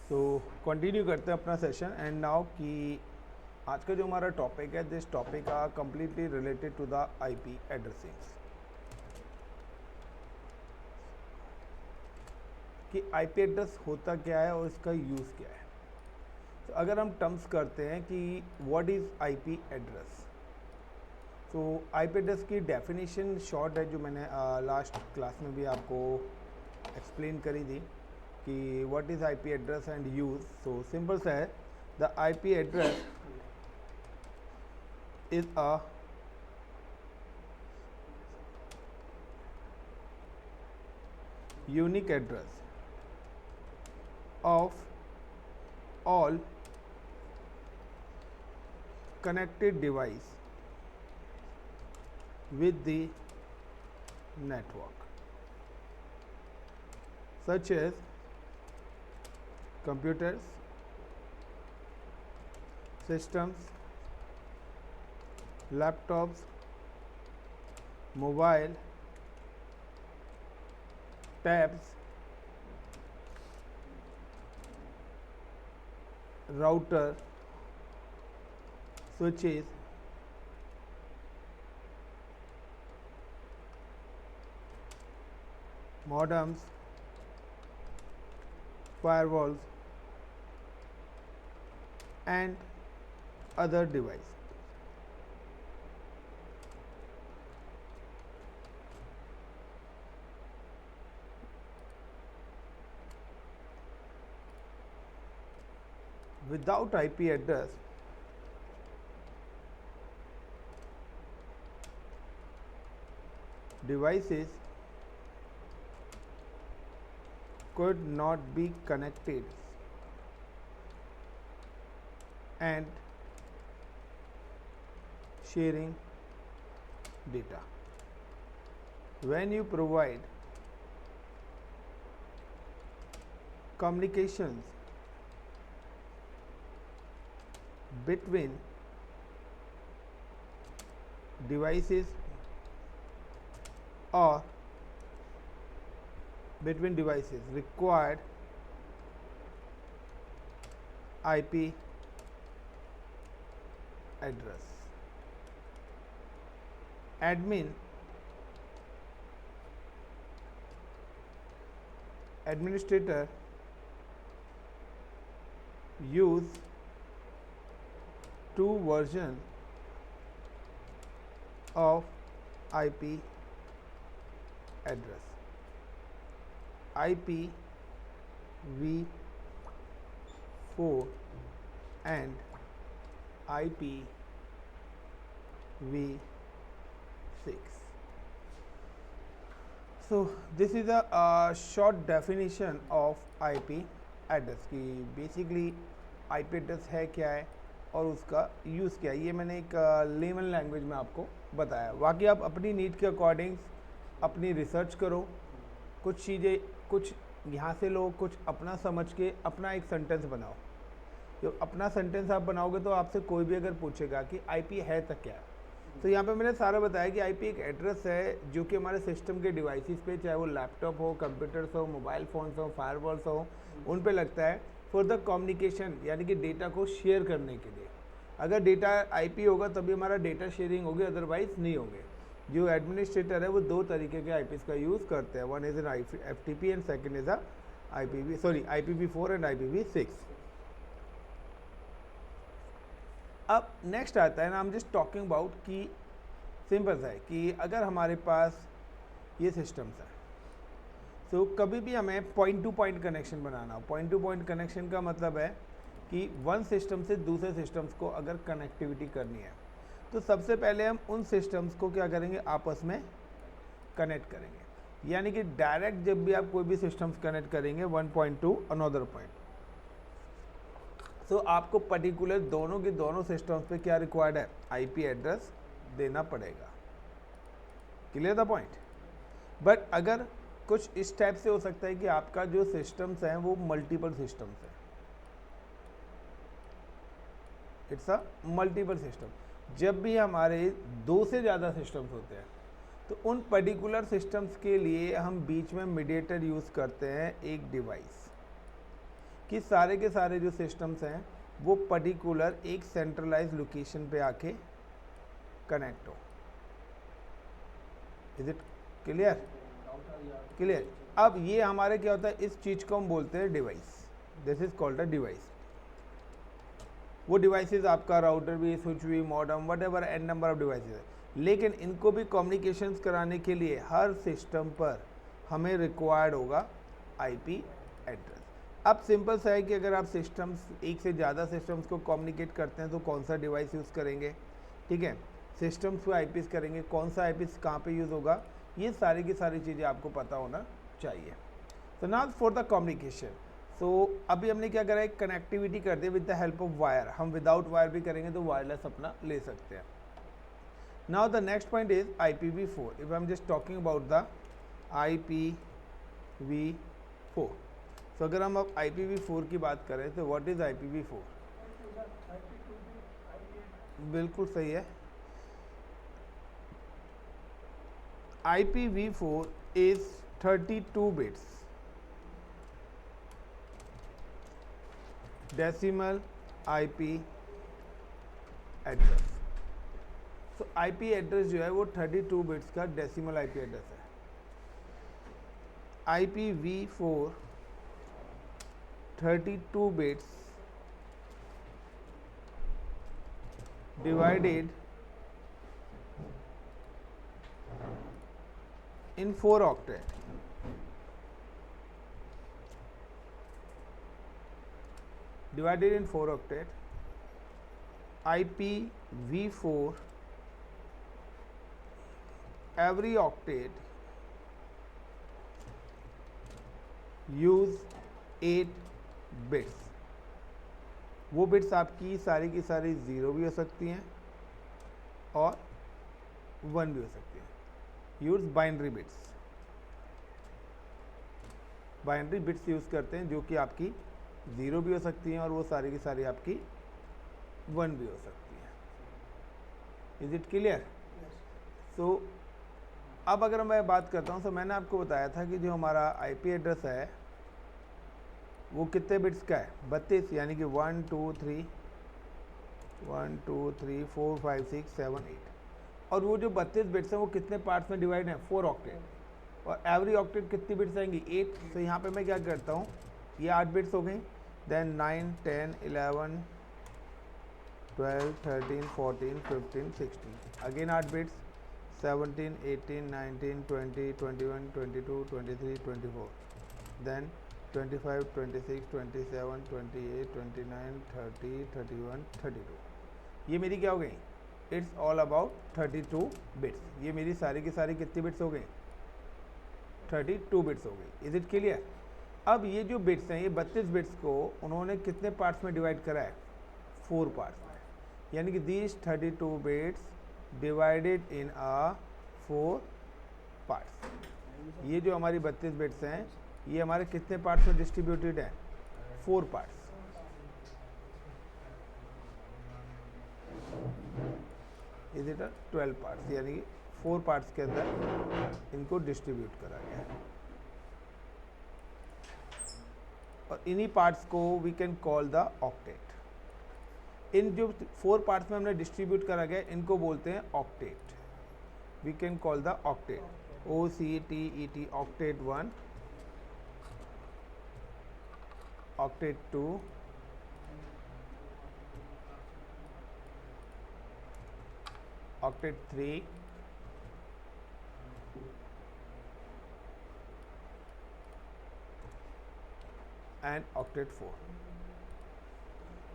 तो कंटिन्यू करते हैं अपना सेशन एंड नाउ कि आज का जो हमारा टॉपिक है, this topic are completely related to the IP addressing. कि आईपी एड्रेस होता क्या है और इसका यूज़ क्या है। तो अगर हम टर्म्स करते हैं कि व्हाट इज़ आईपी एड्रेस, तो आईपी एड्रेस की डेफिनेशन शॉर्ट है जो मैंने लास्ट क्लास में भी आपको एक्सप्लेन करी थी कि what is IP address and use. So simple सा है, the IP address is a unique address of all connected device with the network, such as computers, systems, laptops, mobile, tabs, router, switches, modems, firewalls, and other devices. Without IP address, devices could not be connected and sharing data. When you provide communications between devices or between devices required IP address. Administrator use two versions of IP address: IPv4 and IPv6. So this is a short definition of IP address कि basically IP address है क्या है और उसका use क्या है। ये मैंने एक लेमन लैंग्वेज में आपको बताया। बाकी आप अपनी नीड के अकॉर्डिंग अपनी रिसर्च करो, कुछ चीज़ें कुछ यहाँ से लो, कुछ अपना समझ के अपना एक सेंटेंस बनाओ। जो अपना सेंटेंस आप बनाओगे तो आपसे कोई भी अगर पूछेगा कि आईपी है तो क्या है, तो यहाँ पे मैंने सारा बताया कि आईपी एक एड्रेस है जो कि हमारे सिस्टम के डिवाइसेस पे, चाहे वो लैपटॉप हो, कंप्यूटर्स हो, मोबाइल फ़ोन्स हो, फायरवॉल्स हो, उन पे लगता है फॉर द कम्युनिकेशन, यानी कि डेटा को शेयर करने के लिए। अगर डेटा आईपी होगा तभी हमारा डेटा शेयरिंग होगी, अदरवाइज नहीं होंगे। जो एडमिनिस्ट्रेटर है वो दो तरीके के आईपीज़ का यूज़ करते हैं, one is an FTP and second is IPv4 and IPv6। अब नेक्स्ट आता है ना, हम जस्ट टॉकिंग अबाउट कि सिंपल सा है कि अगर हमारे पास ये सिस्टम्स है, तो कभी भी हमें पॉइंट टू पॉइंट कनेक्शन बनाना हो। पॉइंट टू पॉइंट कनेक्शन का मतलब है कि वन सिस्टम से दूसरे सिस्टम्स को अगर कनेक्टिविटी करनी है, तो सबसे पहले हम उन सिस्टम्स को क्या करेंगे, आपस में कनेक्ट करेंगे। यानी कि डायरेक्ट जब भी आप कोई भी सिस्टम्स कनेक्ट करेंगे one point two another point, तो आपको पर्टिकुलर दोनों के दोनों सिस्टम्स पे क्या रिक्वायर्ड है, आईपी एड्रेस देना पड़ेगा। Clear the point. बट अगर कुछ इस टाइप से हो सकता है कि आपका जो सिस्टम्स हैं वो मल्टीपल सिस्टम्स हैं, इट्स अ मल्टीपल सिस्टम। जब भी हमारे दो से ज़्यादा सिस्टम्स होते हैं तो उन पर्टिकुलर सिस्टम्स के लिए हम बीच में मीडिएटर यूज़ करते हैं, एक डिवाइस। कि सारे के सारे जो सिस्टम्स हैं वो पर्टिकुलर एक सेंट्रलाइज लोकेशन पे आके कनेक्ट हो। Is it clear? क्लियर। अब ये हमारे क्या होता है, इस चीज़ को हम बोलते हैं device. This is called a device. वो डिवाइसेस आपका राउटर भी, स्विच भी, modem, whatever an number of devices है, लेकिन इनको भी कम्युनिकेशंस कराने के लिए हर सिस्टम पर हमें रिक्वायर्ड होगा आईपी एड्रेस। अब सिंपल सा है कि अगर आप सिस्टम्स, एक से ज़्यादा सिस्टम्स को कम्युनिकेट करते हैं तो कौन सा डिवाइस यूज़ करेंगे, ठीक है, सिस्टम्स पे आईपीस करेंगे, कौन सा आईपीस कहाँ पे यूज़ होगा, ये सारी की सारी चीज़ें आपको पता होना चाहिए। तो now for the communication, so अभी हमने क्या करा है, कनेक्टिविटी कर दी with the help of wire. हम विदाउट वायर भी करेंगे तो वायरलेस अपना ले सकते हैं। Now the next point is IPv4। If I am just talking about the IPv4, तो अगर हम अब IPv4 की बात करें तो व्हाट इज IPv4? बिल्कुल सही है। IPv4 is 32 bits decimal IP address. तो IP एड्रेस जो है वो 32 बिट्स का डेसिमल IP एड्रेस है। IPv4 32 bits divided in 4 octet। divided in 4 octet, IPv4 every octet use 8 bits। वो बिट्स आपकी सारी की सारी 0 भी हो सकती हैं और 1 भी हो सकती हैं। Use binary bits, binary bits use करते हैं जो कि आपकी 0 भी हो सकती हैं और वो सारी की सारी आपकी 1 भी हो सकती है। Is it clear? सो अब अगर मैं बात करता हूँ, तो मैंने आपको बताया था कि जो हमारा IP एड्रेस है वो कितने बिट्स का है, 32, यानी कि 1 2 3 4 5 6 7 8। और वो जो 32 बिट्स हैं वो कितने पार्ट्स में डिवाइड हैं, 4 ऑक्टेट। और एवरी ऑक्टेट कितनी बिट्स आएंगी, 8। तो यहाँ पे मैं क्या करता हूँ, ये 8 बिट्स हो गई, देन 9 10 11 12 13 14 15 16, अगेन 8 बिट्स, 17 18 19 20 21 22 23 24, देन 25 26 27 28 29 30 31 32। ये मेरी क्या हो गई, इट्स ऑल अबाउट 32 बिट्स। ये मेरी सारी की सारी कितनी बिट्स हो गई, 32 बिट्स हो गई। Is it clear? अब ये जो बिट्स हैं, ये 32 बिट्स को उन्होंने कितने पार्ट्स में डिवाइड करा है, 4 पार्ट्स में, यानी कि these 32 bits divided in 4 parts. ये जो हमारी 32 बिट्स हैं ये हमारे कितने पार्ट्स में डिस्ट्रीब्यूटेड है, 4 पार्ट्स। इज इट 12 पार्ट्स, यानी कि 4 पार्ट्स के अंदर इनको डिस्ट्रीब्यूट करा गया है। और इन्हीं पार्ट्स को we can call the octet. इन जो 4 पार्ट्स में हमने डिस्ट्रीब्यूट करा गया इनको बोलते हैं octet. We can call the octet, OCTET, octet 1, octet 2, octet 3, and octet 4.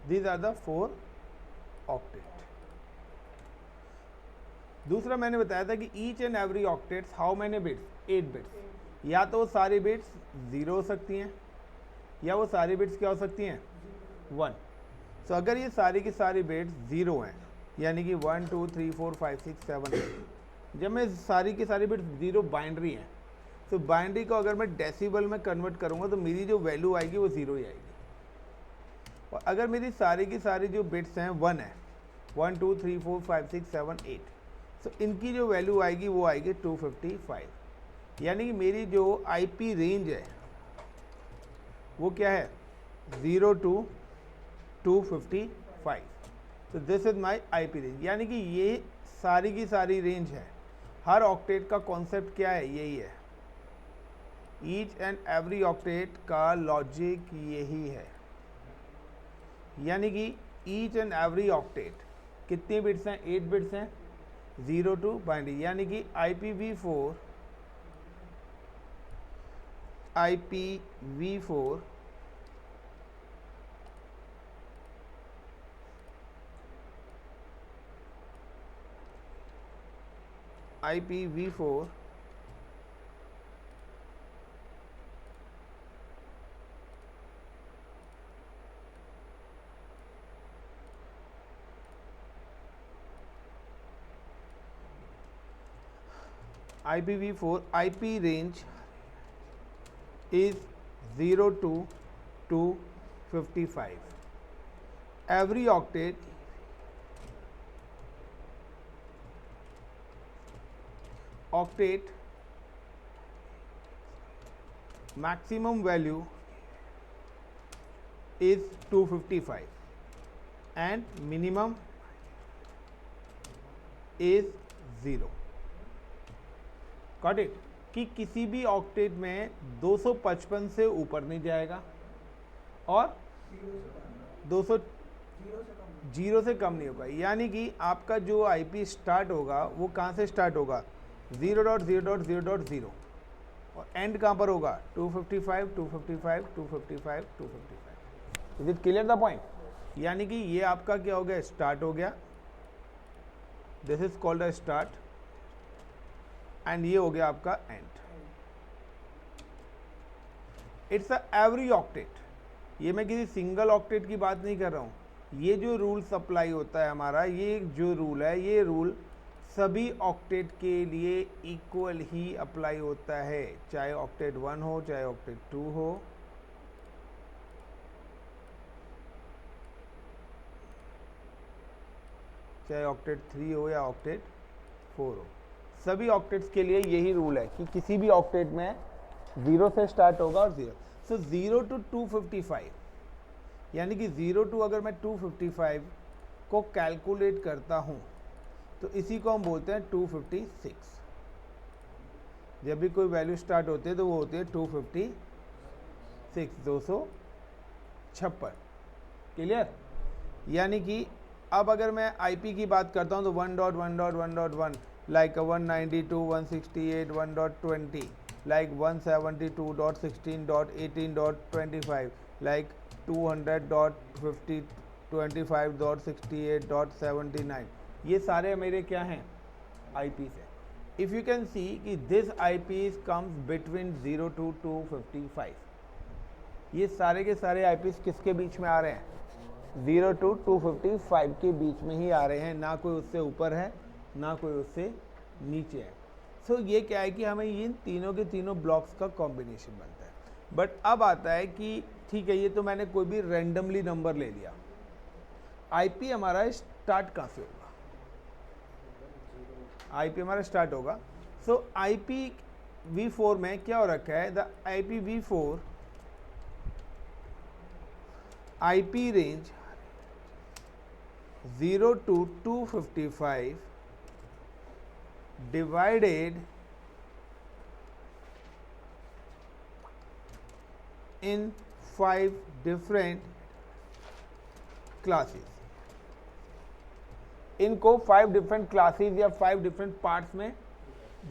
These are the 4 octet. दूसरा मैंने बताया था कि each and every octets how many bits, 8 bits. या तो वो सारी बिट्स 0 हो सकती हैं या वो सारी बिट्स क्या हो सकती हैं, 1। सो अगर ये सारी की सारी बिट्स 0 हैं, यानी कि 1 2 3 4 5 6 7 8, जब मैं सारी की सारी बिट्स 0 बाइनरी हैं, तो बाइनरी को अगर मैं डेसिबल में कन्वर्ट करूँगा तो मेरी जो वैल्यू आएगी वो 0 ही आएगी। और अगर मेरी सारी की सारी जो बिट्स हैं 1 है, 1 2 3 4 5 6 7 8, तो इनकी जो वैल्यू आएगी वो आएगी 255। यानी कि मेरी जो IP रेंज है वो क्या है, 0 to 255। तो this is my IP range, यानी कि ये सारी की सारी रेंज है। हर ऑक्टेट का कॉन्सेप्ट क्या है, यही है। ईच एंड एवरी ऑक्टेट का लॉजिक यही है, यानी कि ईच एंड एवरी ऑक्टेट कितने बिट्स हैं, 8 बिट्स हैं, 0 टू बाइनरी, यानी कि IPv4 IPv4 IP range is 0 to 255. Every octet maximum value is 255 and minimum is 0. Got it? कि किसी भी ऑक्टेट में 255 से ऊपर नहीं जाएगा और 200 जीरो से कम नहीं होगा, यानी कि आपका जो आईपी स्टार्ट होगा वो कहाँ से स्टार्ट होगा, 0.0.0.0 और एंड कहाँ पर होगा, 255, 255, 255, 255। Is it clear the point? यानी कि ये आपका क्या हो गया, स्टार्ट हो गया, this is called a start, and ये हो गया आपका and. It's a every octet, ये मैं किसी सिंगल ऑक्टेट की बात नहीं कर रहा हूँ। ये जो रूल सप्लाई होता है हमारा, ये जो रूल है, ये रूल सभी ऑक्टेट के लिए इक्वल ही अप्लाई होता है, चाहे ऑक्टेट 1 हो, चाहे ऑक्टेट 2 हो, चाहे ऑक्टेट 3 हो या ऑक्टेट 4 हो। सभी ऑक्टेट्स के लिए यही रूल है कि किसी भी ऑक्टेट में 0 से स्टार्ट होगा और 0। सो 0 टू 255, यानी कि 0 टू अगर मैं 255 को कैलकुलेट करता हूँ तो इसी को हम बोलते हैं 256। जब भी कोई वैल्यू स्टार्ट होती है तो वो होती है 256, 256। क्लियर? यानी कि अब अगर मैं आईपी की बात करता हूँ तो 1.1.1.1 लाइक 192, 168, 1.20, लाइक 172.16.18.25, लाइक 200.50.25.68.79, ये सारे मेरे क्या हैं, आईपी से। इफ़ यू कैन सी कि this IPs comes between 0 to 255, ये सारे के सारे आईपीज किसके बीच में आ रहे हैं, 0 to 255 के बीच में ही आ रहे हैं, ना कोई उससे ऊपर है ना कोई उससे नीचे है। सो ये क्या है कि हमें इन तीनों के तीनों ब्लॉक्स का कॉम्बिनेशन बनता है। बट अब आता है कि ठीक है, ये तो मैंने कोई भी रैंडमली नंबर ले लिया, आईपी हमारा स्टार्ट कहाँ से होगा, आईपी हमारा स्टार्ट होगा। सो IPv4 में क्या हो रखा है, the IPv4 IP range 0 to 255 divided in 5 different classes। इनको 5 डिफरेंट क्लासेस या 5 डिफरेंट पार्ट्स में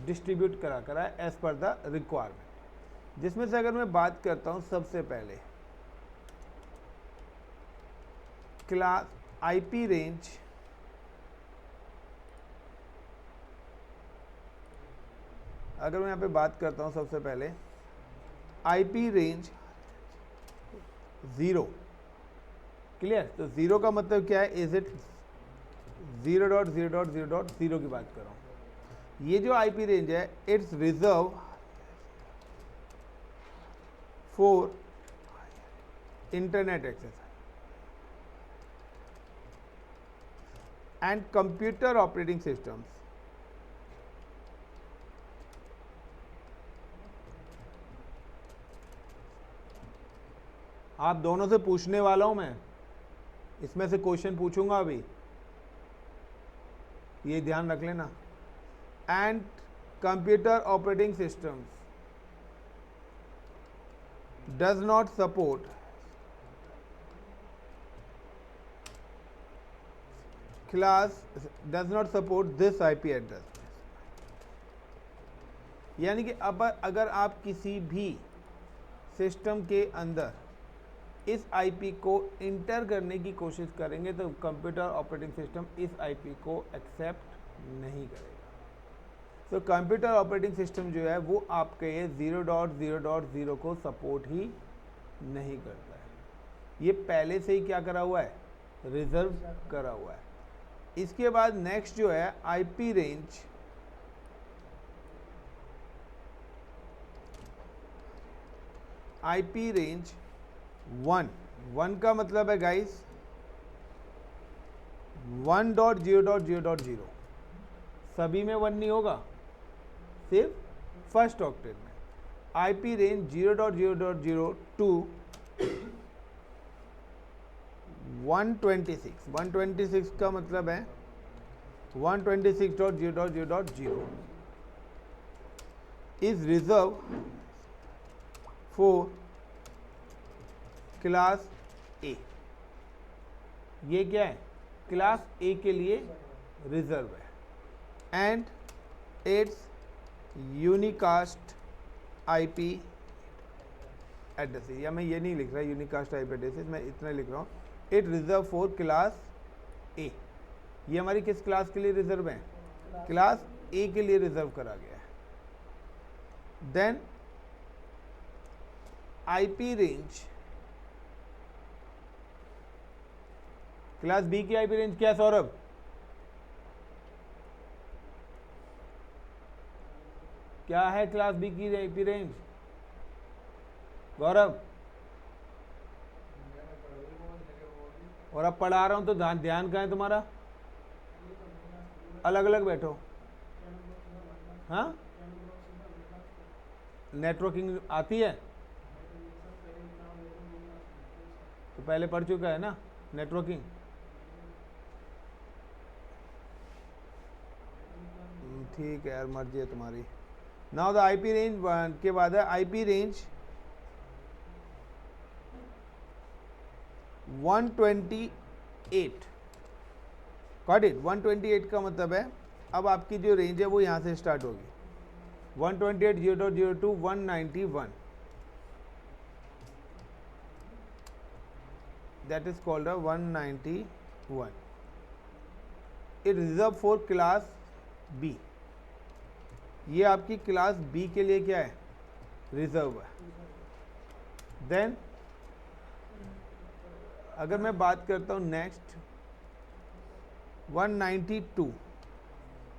डिस्ट्रीब्यूट करा है एज पर द रिक्वायरमेंट। जिसमें से अगर मैं बात करता हूं सबसे पहले क्लास आईपी रेंज, अगर मैं यहाँ पे बात करता हूँ सबसे पहले आईपी रेंज 0। क्लियर? तो 0 का मतलब क्या है, इज इट 0.0.0.0 की बात कर रहा हूँ। ये जो आईपी रेंज है, it's reserve for internet access and computer operating systems आप दोनों से पूछने वाला हूं मैं, इसमें से क्वेश्चन पूछूंगा अभी, ये ध्यान रख लेना। And computer operating systems does not support class does not support this IP address. यानी कि अब अगर आप किसी भी सिस्टम के अंदर इस आईपी को इंटर करने की कोशिश करेंगे तो कंप्यूटर ऑपरेटिंग सिस्टम इस आईपी को एक्सेप्ट नहीं करेगा। तो कंप्यूटर ऑपरेटिंग सिस्टम जो है वो आपके 0.0.0 को सपोर्ट ही नहीं करता है। ये पहले से ही क्या करा हुआ है, रिजर्व करा हुआ है। इसके बाद नेक्स्ट जो है आईपी रेंज, आईपी रेंज 1 का मतलब है गाइस 1.0.0.0, सभी में 1 नहीं होगा, सिर्फ फर्स्ट ऑक्टेट में। आईपी रेंज 0.0.0 टू 126 का मतलब है 126.0.0.0 इज रिजर्व फॉर क्लास ए। ये क्या है, क्लास ए के लिए रिजर्व है। And it's unicast IP address, या मैं ये नहीं लिख रहा यूनिकास्ट आईपी एड्रेस, मैं इतना लिख रहा हूँ इट रिजर्व फॉर क्लास ए। ये हमारी किस क्लास के लिए रिजर्व है, क्लास ए के लिए रिजर्व करा गया है। Then IP range, class B की आईपी रेंज क्या है सौरभ, क्या है क्लास बी की आईपी रेंज गौरव? और अब पढ़ा रहा हूं तो ध्यान कहाँ है तुम्हारा, अलग अलग बैठो। हाँ, नेटवर्किंग आती है तो पहले पढ़ चुका है ना नेटवर्किंग। ठीक है यार, मर्जी है तुम्हारी। नाउ द आईपी रेंज के बाद है आईपी रेंज 128। गॉट इट, 128 का मतलब है अब आपकी जो रेंज है वो यहाँ से स्टार्ट होगी 128.0.0 to 191, that is called a 191. It reserved for class B। ये आपकी क्लास बी के लिए क्या है, रिजर्व है। देन अगर मैं बात करता हूँ नेक्स्ट 192,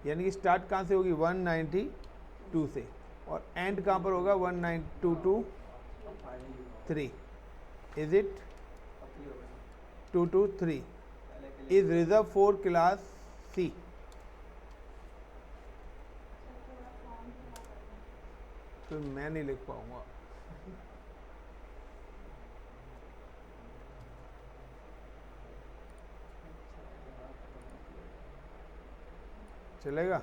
यानी कि स्टार्ट कहाँ से होगी 192 से, और एंड कहाँ पर होगा 192.223। Is it 223 is reserve for class C. तो मैं नहीं लिख पाऊंगा। चलेगा।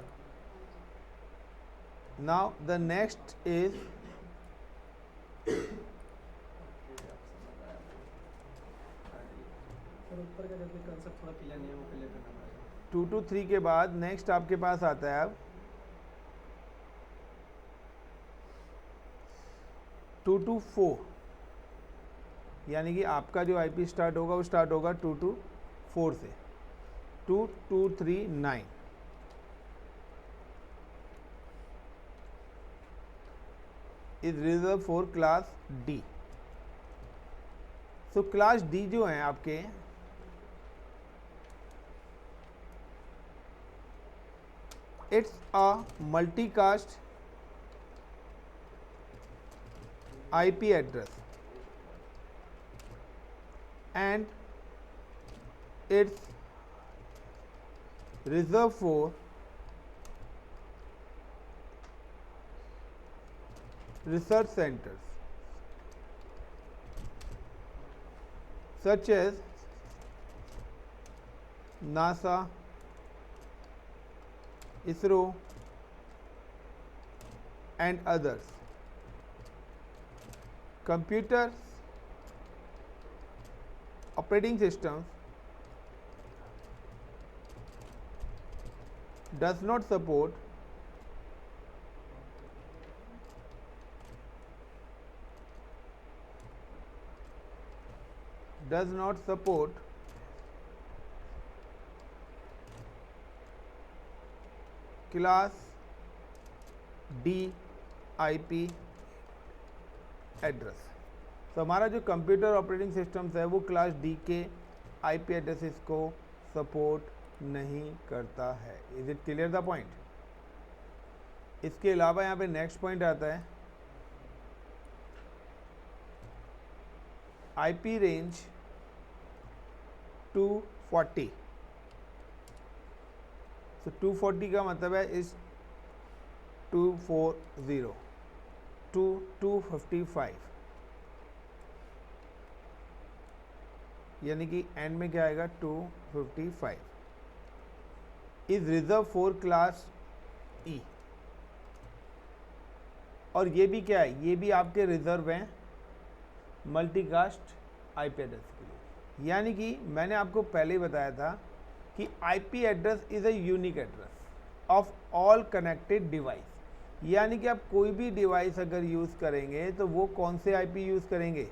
नाउ द नेक्स्ट इज ऊपर का जब कंसेप्ट थोड़ा क्लियर नहीं है वो क्लियर करना पड़ेगा। 223 के बाद नेक्स्ट आपके पास आता है अब 224, यानी कि आपका जो आईपी स्टार्ट होगा वो स्टार्ट होगा 224 से 2239। Is reserve for class D. So class D जो है आपके it's a multicast IP address and it's reserved for research centers such as NASA, ISRO, and others. Computers, operating systems does not support class D IP address. तो हमारा जो computer operating systems है वो class D के IP addresses को support नहीं करता है। Is it clear the point? इसके अलावा यहाँ पे नेक्स्ट पॉइंट आता है आईपी रेंज 240। तो 240 का मतलब है इस 240 टू 255, यानी कि एंड में क्या आएगा 255 इज रिजर्व फॉर क्लास ई। और ये भी क्या है, ये भी आपके रिजर्व हैं मल्टीकास्ट आईपी एड्रेस के लिए। यानी कि मैंने आपको पहले ही बताया था कि IP address is a unique address of all connected device. यानी कि आप कोई भी डिवाइस अगर यूज़ करेंगे तो वो कौन से आईपी यूज़ करेंगे,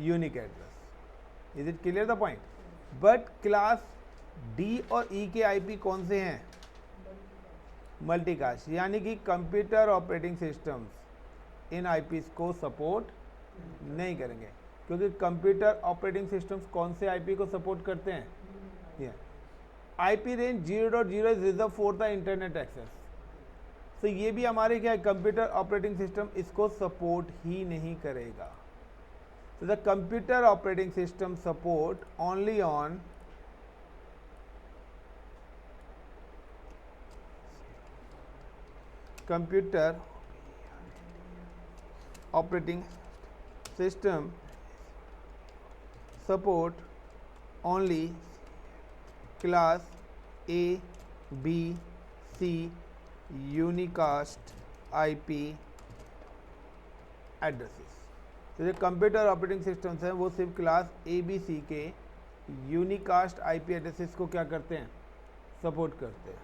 unique address. Is it clear the point? But class D और ई के आईपी कौन से हैं, मल्टीकास्ट। यानी कि computer operating systems in eyepiece को सपोर्ट नहीं करेंगे, क्योंकि कंप्यूटर ऑपरेटिंग सिस्टम्स कौन से आईपी को सपोर्ट करते हैं। IP range 0.0 is reserve for the internet access. तो ये भी हमारे क्या है, कंप्यूटर ऑपरेटिंग सिस्टम इसको सपोर्ट ही नहीं करेगा। तो the computer operating system support only on computer operating system support only class A, B, C unicast IP addresses। तो जो कंप्यूटर ऑपरेटिंग सिस्टम्स हैं वो सिर्फ क्लास ए बी सी के यूनिकास्ट आईपी एड्रेसेस को क्या करते हैं, सपोर्ट करते हैं।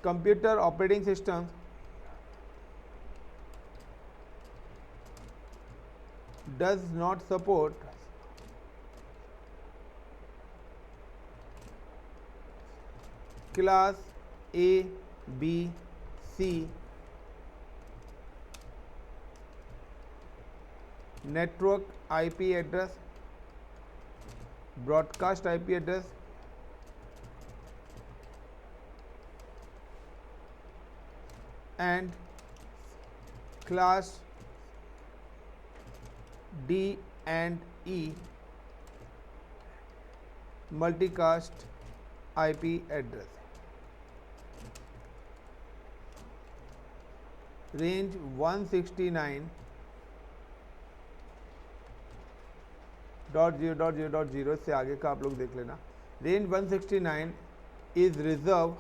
Computer operating system does not support class A, B, C network IP address, broadcast IP address, and class D and E multicast IP address. Range 169.0.0.0 से आगे का आप लोग देख लेना। Range 169 is reserve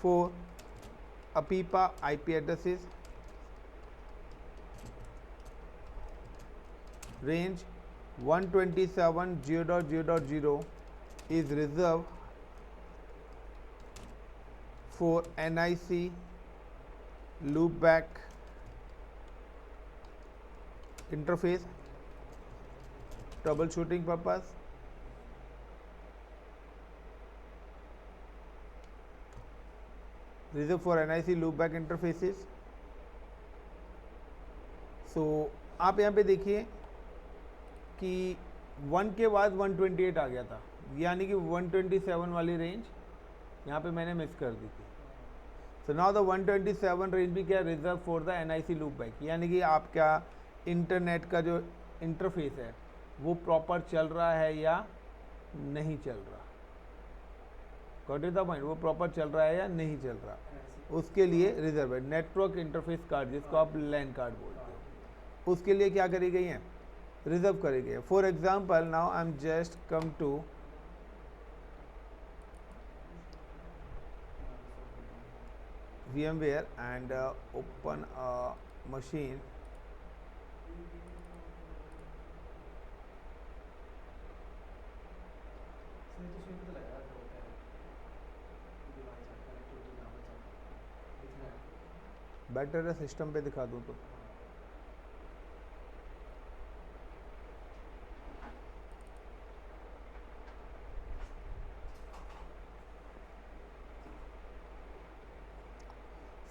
for APIPA IP addresses. Range 127.0.0.0 is reserved for NIC loopback interface troubleshooting purpose. Reserved for NIC loopback interfaces. So आप यहाँ पे देखिए कि 1 के बाद 128 आ गया था, यानी कि 127 वाली रेंज यहाँ पे मैंने मिस कर दी थी। सो नाउ द 127 रेंज भी क्या reserve for the NIC loop back, यानी कि आपका इंटरनेट का जो इंटरफेस है वो प्रॉपर चल रहा है या नहीं चल रहा। गॉट इट द पॉइंट, वो प्रॉपर चल रहा है या नहीं चल रहा, उसके लिए रिजर्व है। नेटवर्क इंटरफेस कार्ड जिसको आप लैन कार्ड बोलते हो, उसके लिए क्या करी गई है, रिजर्व करी गई है। For example now I am just come to VMware and open a machine. Sir ये तो शुरू तो लग रहा था होता है डिवाइस कनेक्टिविटी ना बचा दिख रहा है। बेटर है सिस्टम पे दिखा दूँ तो।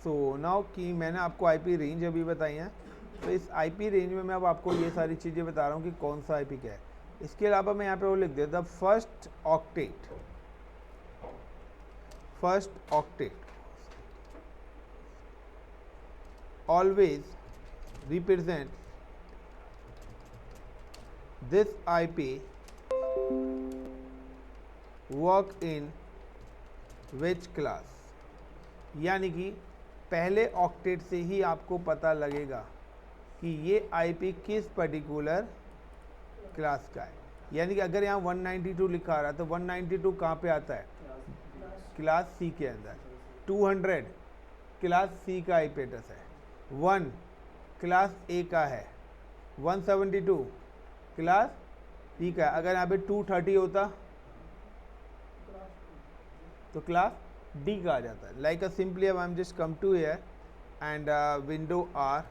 सो नाउ कि मैंने आपको IP रेंज अभी बताई हैं, तो इस IP रेंज में मैं अब आपको ये सारी चीज़ें बता रहा हूँ कि कौन सा IP क्या है। इसके अलावा मैं यहाँ पे वो लिख देता, first octet always represent this IP work in which class, यानी कि पहले ऑक्टेट से ही आपको पता लगेगा कि ये IP किस पर्टिकुलर क्लास का है। यानी कि अगर यहाँ 192 लिखा आ रहा है तो 192 कहाँ पे आता है, क्लास C के अंदर। 200 क्लास C का IP एड्रेस है, 1 क्लास A का है, 172 क्लास B का है। अगर यहाँ पे 230 होता तो क्लास D का आ जाता है। लाइक अ सिंपली अब I am just come to here and window R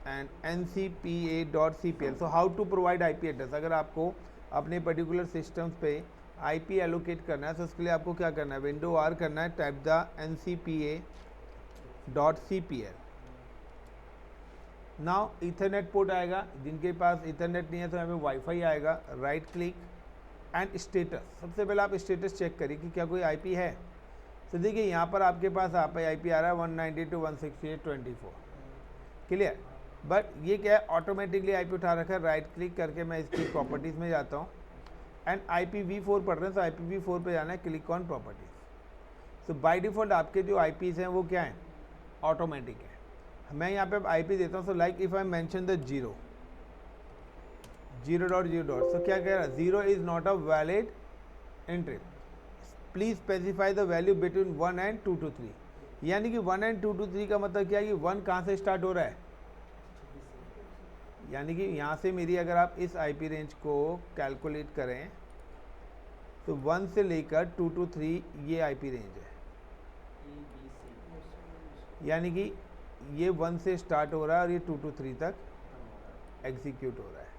and ncpa.cpl। So how to provide IP address, अगर आपको अपने पर्टिकुलर सिस्टम्स पे IP एलोकेट करना है तो उसके लिए आपको क्या करना है, विंडो R करना है, type the ncpa.cpl। Now Ethernet port आएगा, जिनके पास इथरनेट नहीं है तो यहाँ पे वाईफाई आएगा। राइट क्लिक एंड स्टेटस, सबसे पहले आप स्टेटस चेक करिए कि क्या कोई IP है। तो देखिए यहाँ पर आपके पास IP आ रहा है 192.168.24, क्लियर। बट ये क्या है, ऑटोमेटिकली IP उठा रखा है। राइट क्लिक करके मैं इसकी प्रॉपर्टीज़ में जाता हूँ एंड IPv4 पढ़ रहे हैं तो IPv4 पे जाना है, click on properties. So by default आपके जो IPs हैं वो क्या हैं, ऑटोमेटिक है। मैं यहाँ पे IP देता हूँ, so like if I mention the 0.0. सो क्या कह रहा है, 0 is not a valid entry, please specify the value between 1 and 223। यानी कि 1 and 223 का मतलब क्या है कि 1 कहाँ से स्टार्ट हो रहा है, यानी कि यहाँ से मेरी अगर आप इस IP रेंज को कैलकुलेट करें तो 1 से लेकर 223 ये IP रेंज है। यानी कि ये 1 से स्टार्ट हो रहा है और ये 223 तक एग्जीक्यूट हो रहा है।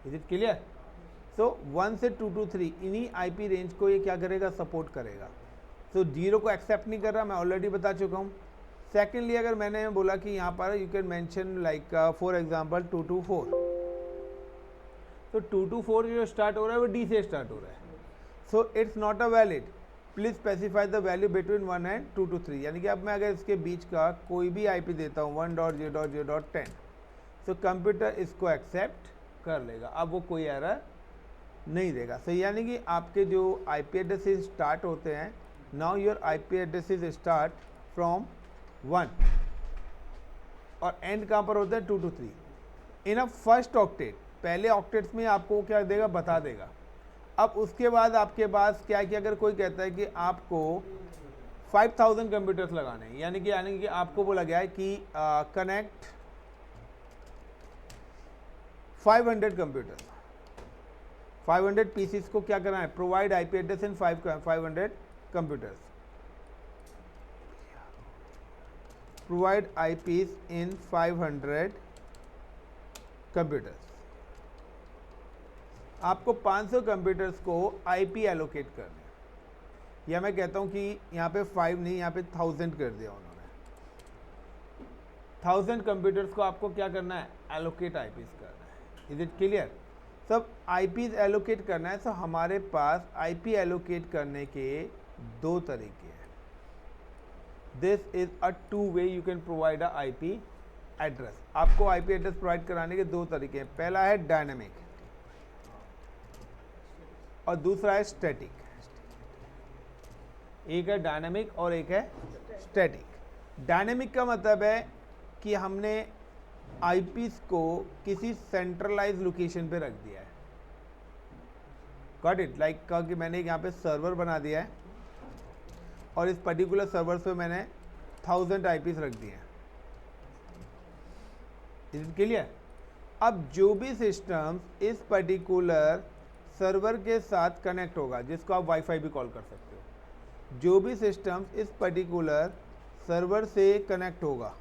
Is it clear. सो 1 से 223 इन्हीं IP रेंज को ये क्या करेगा, सपोर्ट करेगा। सो 0 को एक्सेप्ट नहीं कर रहा, मैं ऑलरेडी बता चुका हूँ। सेकेंडली अगर मैंने बोला कि यहाँ पर you can mention like for example 224, तो 224 जो स्टार्ट हो रहा है वो D से स्टार्ट हो रहा है। So it's not a valid, please specify the value between 1 and 223। यानी कि अब मैं अगर इसके बीच का कोई भी IP देता हूँ 1.0.0.10, तो कंप्यूटर इसको एक्सेप्ट कर लेगा, अब वो कोई एरर नहीं देगा। सो यानी कि आपके जो IP एड्रेसेस स्टार्ट होते हैं, now your IP addresses start from 1 और एंड कहाँ पर होता है 223 इन अ फर्स्ट ऑक्टेट। पहले ऑक्टेट्स में आपको क्या देगा, बता देगा। अब उसके बाद आपके पास क्या है कि अगर कोई कहता है कि आपको 5000 कंप्यूटर्स लगाने हैं, यानी कि आपको बोला गया है कि कनेक्ट 500 कंप्यूटर्स, 500 पीसीस को क्या करना है, provide IP address in 500 computers, provide IPs in 500 computers. आपको 500 कंप्यूटर्स को IP एलोकेट करना है, या मैं कहता हूं कि यहाँ पे 5 नहीं, यहाँ पे 1000 कर दिया उन्होंने। 1000 कंप्यूटर्स को आपको क्या करना है, एलोकेट IPs करना है। Is it clear. सब IPs एलोकेट करना है। सो हमारे पास IP एलोकेट करने के दो तरीके हैं। This is a two way you can provide a IP address. आपको आईपी एड्रेस प्रोवाइड कराने के दो तरीके हैं। पहला है डायनेमिक और दूसरा है स्टैटिक। एक है डायनेमिक और एक है स्टैटिक। डायनेमिक का मतलब है कि हमने आईपीस को किसी सेंट्रलाइज लोकेशन पे रख दिया है। Got it? लाइक कहा कि मैंने यहाँ पे सर्वर बना दिया है और इस पर्टिकुलर सर्वर पे मैंने 1000 आईपीस रख दिए हैं। Is it clear? अब जो भी सिस्टम इस पर्टिकुलर सर्वर के साथ कनेक्ट होगा, जिसको आप वाईफाई भी कॉल कर सकते हो, जो भी सिस्टम इस पर्टिकुलर सर्वर से कनेक्ट होगा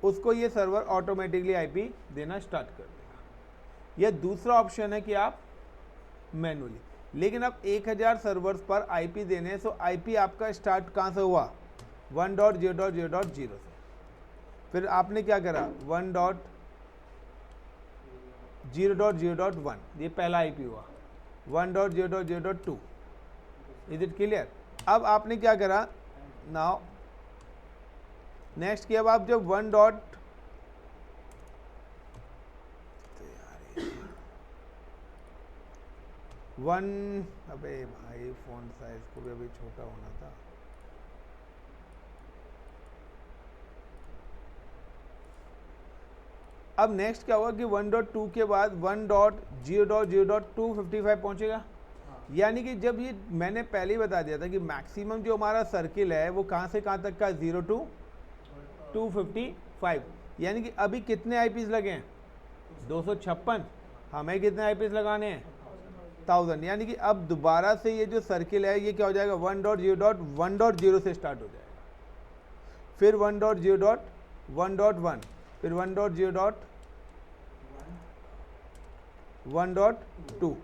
उसको ये सर्वर ऑटोमेटिकली आईपी देना स्टार्ट कर देगा। यह दूसरा ऑप्शन है कि आप मैनुअली, लेकिन अब 1000 सर्वर्स पर आईपी देने हैं, सो आईपी आपका स्टार्ट कहाँ से हुआ? 1.0.0.0 से। फिर आपने क्या करा? 1.0.0.1, ये पहला आईपी हुआ। 1.0.0.2। Is it clear? अब आपने क्या करा? नाउ नेक्स्ट की अब आप जब 1 डॉट वन, अबे भाई फ़ॉन्ट साइज को भी अभी छोटा होना था। अब नेक्स्ट क्या हुआ कि 1.2 के बाद 1.0.0.255 पहुंचेगा। यानी कि जब ये मैंने पहले ही बता दिया था कि मैक्सिमम जो हमारा सर्किल है वो कहाँ से कहाँ तक का? 0 to 255। यानी कि अभी कितने आईपीस लगे हैं? 256। हमें कितने आईपीस लगाने हैं? 1000। यानी कि अब दोबारा से ये जो सर्किल है ये क्या हो जाएगा? 1.0.1.0 से स्टार्ट हो जाएगा, फिर 1.0.1.1, फिर 1.0.1.2।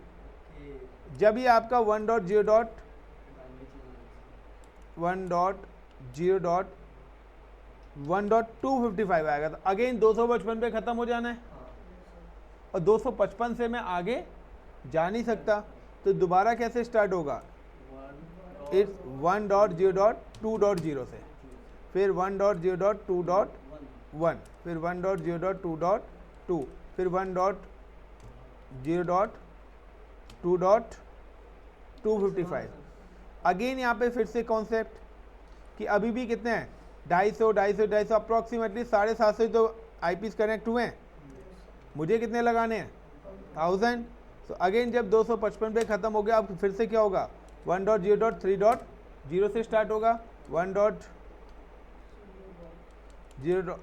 जब ये आपका 1.0.1.255 आएगा तो अगेन 255 पे ख़त्म हो जाना है, और 255 से मैं आगे जा नहीं सकता, तो दोबारा कैसे स्टार्ट होगा? इट्स 1.0.2.0 से, फिर 1.0.2.1, फिर 1.0.2.2, फिर 1.0.2.255। अगेन यहाँ पे फिर से कॉन्सेप्ट कि अभी भी कितने हैं? 250 अप्रॉक्सीमेटली 750 तो आईपीस कनेक्ट हुए हैं। मुझे कितने लगाने हैं? 1000। तो अगेन जब 255 पे ख़त्म हो गया, अब फिर से क्या होगा? 1.0.3.0 से स्टार्ट होगा, 1.0.3.0,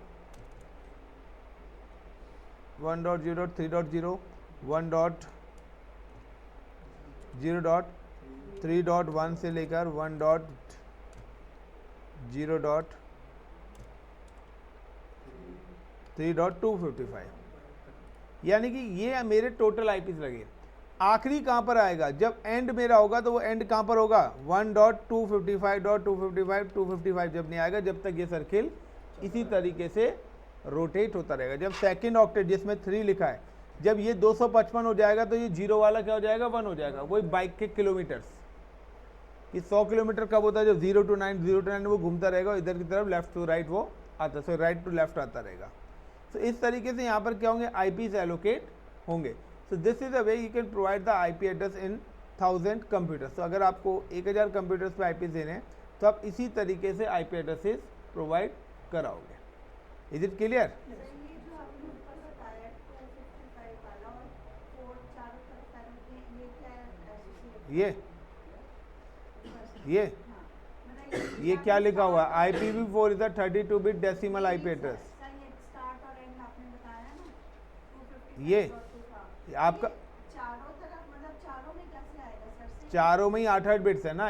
1.0.3.1 से लेकर 1.0.3.255। यानी कि ये मेरे टोटल आईपीस लगे। आखिरी कहाँ पर आएगा? जब एंड मेरा होगा तो वो एंड कहाँ पर होगा? 1.255.255 जब नहीं आएगा, जब तक ये सर्किल इसी तरीके से रोटेट होता रहेगा। जब सेकंड ऑक्टेट जिसमें 3 लिखा है, जब ये 255 हो जाएगा तो ये जीरो वाला क्या हो जाएगा? 1 हो जाएगा। वही बाइक के किलोमीटर्स कि 100 किलोमीटर कब होता है? जब 0 to 9 वो घूमता रहेगा, इधर की तरफ लेफ्ट टू राइट वो आता है, सो राइट टू लेफ्ट आता रहेगा। तो इस तरीके से यहाँ पर क्या होंगे? आईपीस एलोकेट होंगे। So this is a way you can provide the IP address in 1000 computers. तो अगर आपको 1000 कंप्यूटर्स पे आईपीस देने हैं तो आप इसी तरीके से आईपी एड्रेसेस प्रोवाइड कराओगे। Is it clear? ये क्या लिखा हुआ है? IPv4 is a 32 bit decimal IP address. ये आपका चारों में ही 8 बिट्स है ना।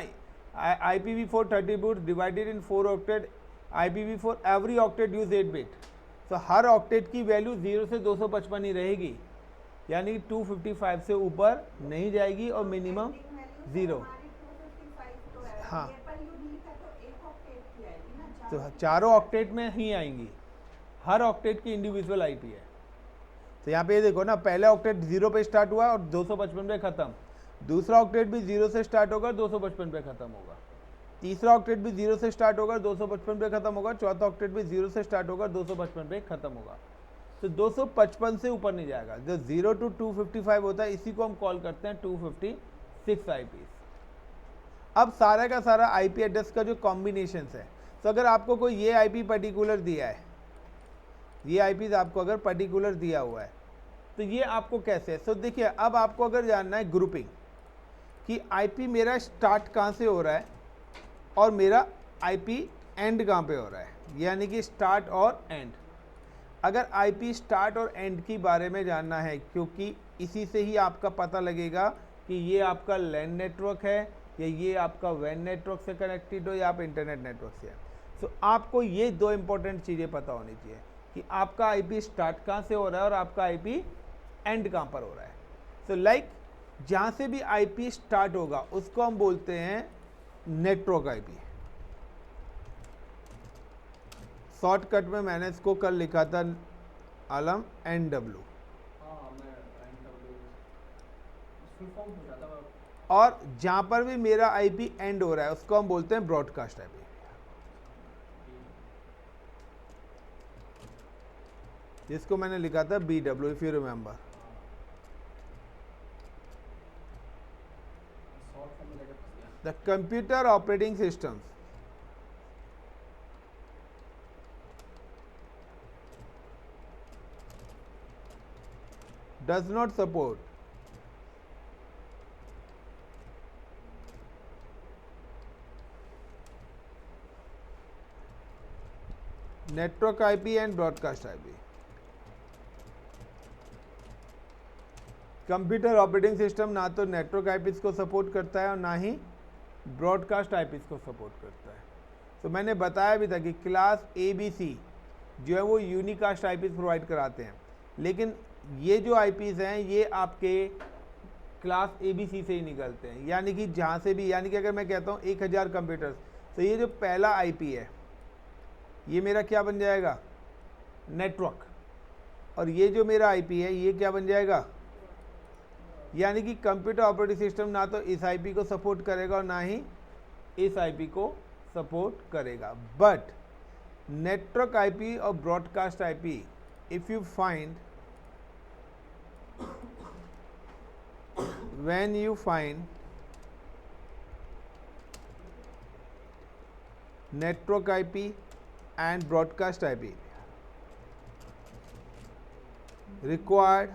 IPv4 30 bits divided in 4 octet. IPv4 every octet use 8 bit. तो हर ऑक्टेट की वैल्यू 0 से 255 ही रहेगी, यानी कि 255 से ऊपर नहीं जाएगी और मिनिमम 0। हाँ, तो चारों ऑक्टेट में ही आएंगी, हर ऑक्टेट की इंडिविजुअल आईपी है। तो यहाँ पे ये देखो ना, पहले ऑक्टेट 0 पे स्टार्ट हुआ और 255 पे ख़त्म। दूसरा ऑक्टेट भी 0 से स्टार्ट होगा, 255 पे ख़त्म होगा। तीसरा ऑक्टेट भी 0 से स्टार्ट होगा, 255 पे ख़त्म होगा। चौथा ऑक्टेट भी 0 से स्टार्ट होगा, 255 पे ख़त्म होगा। तो 255 से ऊपर नहीं जाएगा। जो 0 to 255 होता है, इसी को हम कॉल करते हैं 256 आईपी। अब सारा का सारा आईपी एड्रेस का जो कॉम्बिनेशन है, तो अगर आपको कोई ये आईपी पर्टिकुलर दिया है, ये आईपी आपको अगर पर्टिकुलर दिया हुआ है, तो ये आपको कैसे, तो देखिए अब आपको अगर जानना है ग्रुपिंग कि आईपी मेरा स्टार्ट कहाँ से हो रहा है और मेरा आईपी एंड कहाँ पे हो रहा है, यानी कि स्टार्ट और एंड। अगर आईपी स्टार्ट और एंड की बारे में जानना है, क्योंकि इसी से ही आपका पता लगेगा कि ये आपका लैन नेटवर्क है या ये आपका वैन नेटवर्क से कनेक्टेड हो या आप इंटरनेट नेटवर्क से है। तो आपको ये दो इंपॉर्टेंट चीज़ें पता होनी चाहिए कि आपका आईपी स्टार्ट कहाँ से हो रहा है और आपका आईपी एंड कहाँ पर हो रहा है। तो लाइक जहाँ से भी आईपी स्टार्ट होगा उसको हम बोलते हैं नेटवर्क आईपी। शॉर्टकट में मैंने इसको कल लिखा था आलम NW, हाँ मैं फुल फॉर्म हो जाता है। और जहाँ पर भी मेरा आईपी एंड हो रहा है उसको हम बोलते हैं ब्रॉडकास्ट आईपी। जिसको मैंने लिखा था BW, if you remember. Short form में लेकर फंस गया। The computer operating systems does not support network IP and broadcast IP. Computer operating system ना तो नेटवर्क आईपीस को सपोर्ट करता है और ना ही ब्रॉडकास्ट आईपीस को सपोर्ट करता है। तो मैंने बताया भी था कि क्लास ABC जो है वो यूनिकास्ट आईपीस प्रोवाइड कराते हैं, लेकिन ये जो आईपीस हैं ये आपके क्लास ABC से ही निकलते हैं, यानी कि जहाँ से भी, यानी कि अगर मैं कहता हूँ 1000 कंप्यूटर्स, तो ये जो पहला आईपी है ये मेरा क्या बन जाएगा, नेटवर्क, और ये जो मेरा आईपी है ये क्या बन जाएगा, यानी कि कंप्यूटर ऑपरेटिंग सिस्टम ना तो इस आईपी को सपोर्ट करेगा और ना ही इस आईपी को सपोर्ट करेगा। बट नेटवर्क आईपी और broadcast IP, if you find, when you find network IP and broadcast IP required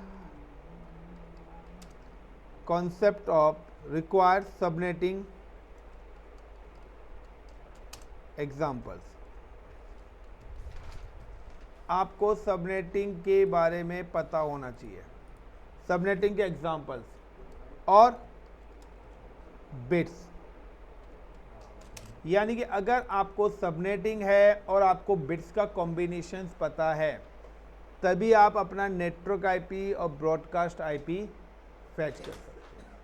concept of required subnetting examples, आपको सबनेटिंग के बारे में पता होना चाहिए, सबनेटिंग के एग्जाम्पल्स और बिट्स। यानी कि अगर आपको सबनेटिंग है और आपको बिट्स का कॉम्बिनेशंस पता है, तभी आप अपना नेटवर्क आईपी और ब्रॉडकास्ट आईपी फैच कर सकते हैं।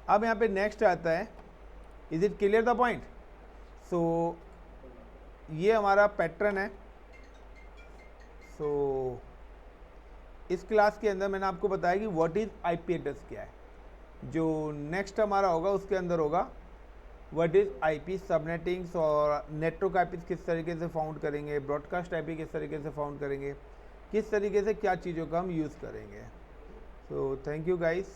अब यहाँ पे नेक्स्ट आता है, is it clear the point. So ये हमारा पैटर्न है। सो इस क्लास के अंदर मैंने आपको बताया कि व्हाट इज़ आईपी एड्रेस क्या है। जो नेक्स्ट हमारा होगा उसके अंदर होगा व्हाट इज़ आईपी सबनेटिंग्स और नेटवर्क आईपी किस तरीके से फाउंड करेंगे, ब्रॉडकास्ट आईपी किस तरीके से फाउंड करेंगे, किस तरीके से क्या चीज़ों का हम यूज़ करेंगे। So thank you guys.